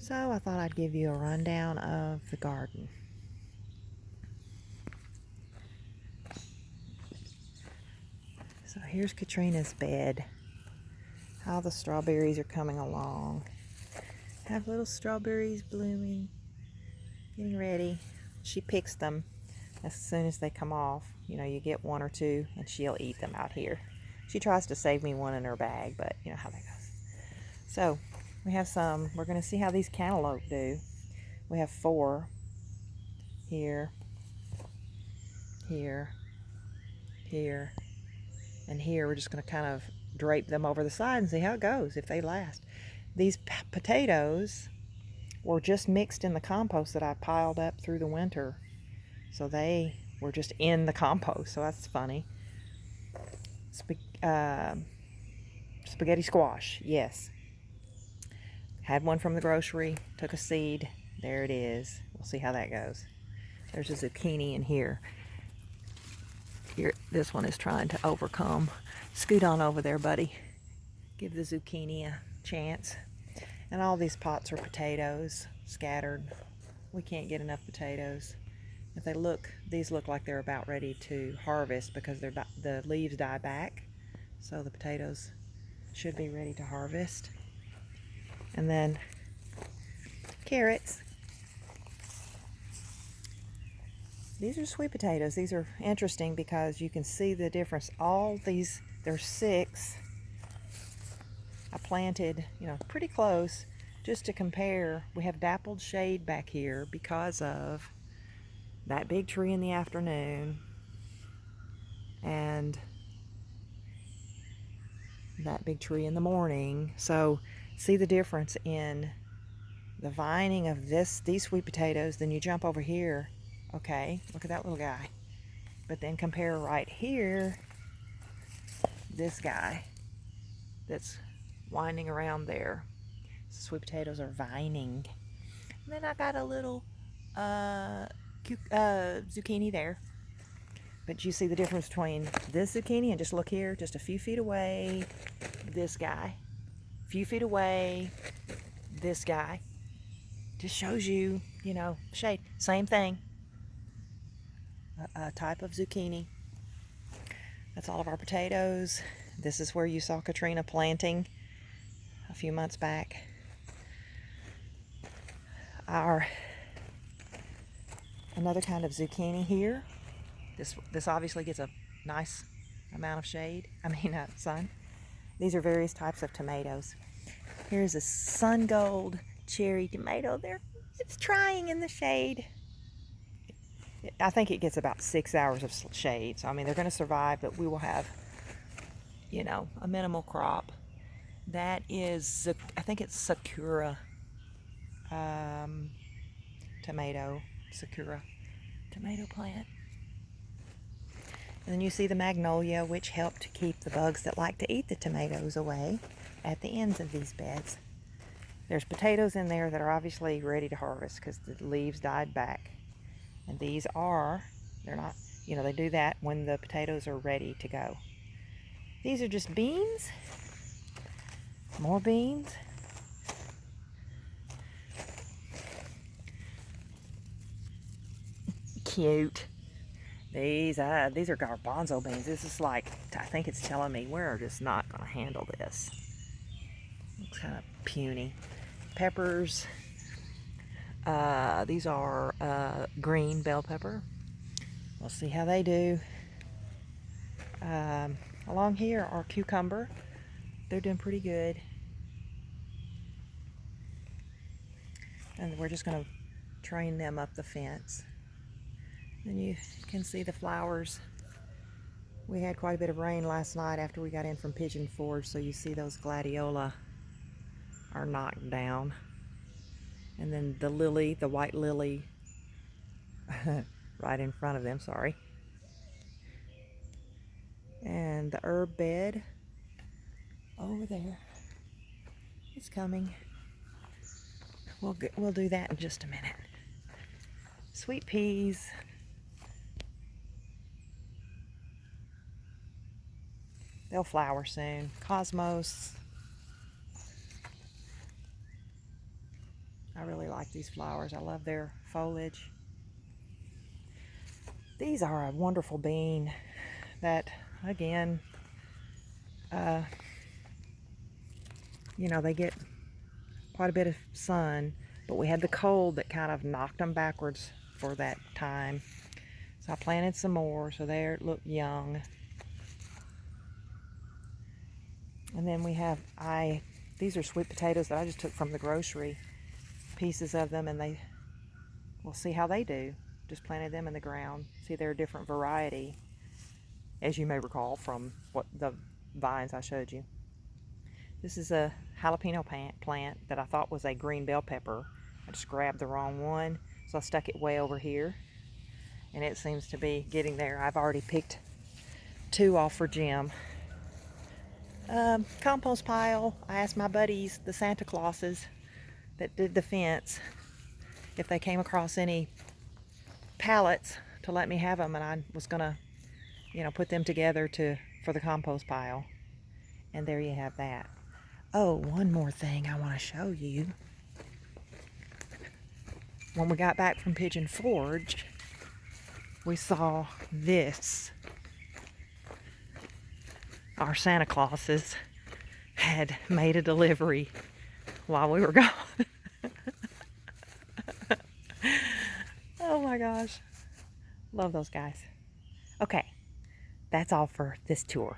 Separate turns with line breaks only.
So I thought I'd give you a rundown of the garden. So here's Katrina's bed. How the strawberries are coming along. Have little strawberries blooming, getting ready. She picks them as soon as they come off. You know, you get one or two and she'll eat them out here. She tries to save me one in her bag, but you know how that goes. So we have some, we're going to see how these cantaloupe do. We have 4 here, here, here, and here. We're just going to kind of drape them over the side and see how it goes, if they last. These potatoes were just mixed in the compost that I piled up through the winter. So they were just in the compost, so that's funny. Spaghetti squash, yes. Had one from the grocery, took a seed. There it is. We'll see how that goes. There's a zucchini in here. This one is trying to overcome. Scoot on over there, buddy. Give the zucchini a chance. And all these pots are potatoes scattered. We can't get enough potatoes. If these look like they're about ready to harvest because the leaves die back. So the potatoes should be ready to harvest. And then carrots. These are sweet potatoes. These are interesting because you can see the difference. All these, there's 6. I planted, pretty close just to compare. We have dappled shade back here because of that big tree in the afternoon and that big tree in the morning. So see the difference in the vining of these sweet potatoes. Then you jump over here. Okay, look at that little guy. But then compare right here, this guy that's winding around there. Sweet potatoes are vining. And then I got a little zucchini there. But you see the difference between this zucchini and just look here, just a few feet away, this guy. A few feet away, this guy. Just shows you, shade. Same thing. A type of zucchini. That's all of our potatoes. This is where you saw Katrina planting a few months back. Another kind of zucchini here. This obviously gets a nice amount of sun. These are various types of tomatoes. Here's a sun gold cherry tomato there. It's trying in the shade. I think it gets about 6 hours of shade. So, they're going to survive, but we will have, a minimal crop. That is, I think it's Sakura Sakura tomato plant. And then you see the magnolia, which help to keep the bugs that like to eat the tomatoes away at the ends of these beds. There's potatoes in there that are obviously ready to harvest because the leaves died back. And they're not, they do that when the potatoes are ready to go. These are just beans. More beans. Cute. These are garbanzo beans. This is like, I think it's telling me we're just not going to handle this. Looks kind of puny. Peppers. These are green bell pepper. We'll see how they do. Along here are cucumber. They're doing pretty good. And we're just going to train them up the fence. And you can see the flowers. We had quite a bit of rain last night after we got in from Pigeon Forge, so you see those gladiola are knocked down. And then the lily, the white lily, right in front of them, sorry. And the herb bed over there is coming. We'll do that in just a minute. Sweet peas. They'll flower soon. Cosmos. I really like these flowers. I love their foliage. These are a wonderful bean that, again, you know, they get quite a bit of sun, but we had the cold that kind of knocked them backwards for that time. So I planted some more, so they look young. And then we have, these are sweet potatoes that I just took from the grocery, pieces of them, and we'll see how they do. Just planted them in the ground. See, they're a different variety, as you may recall from what the vines I showed you. This is a jalapeno plant that I thought was a green bell pepper. I just grabbed the wrong one, so I stuck it way over here, and it seems to be getting there. I've already picked 2 off for Jim. Compost pile. I asked my buddies, the Santa Clauses that did the fence, if they came across any pallets to let me have them, and I was gonna, you know, put them together for the compost pile. And there you have that. Oh, one more thing I want to show you. When we got back from Pigeon Forge, we saw this. Our Santa Clauses had made a delivery while we were gone. Oh my gosh. Love those guys. Okay, that's all for this tour.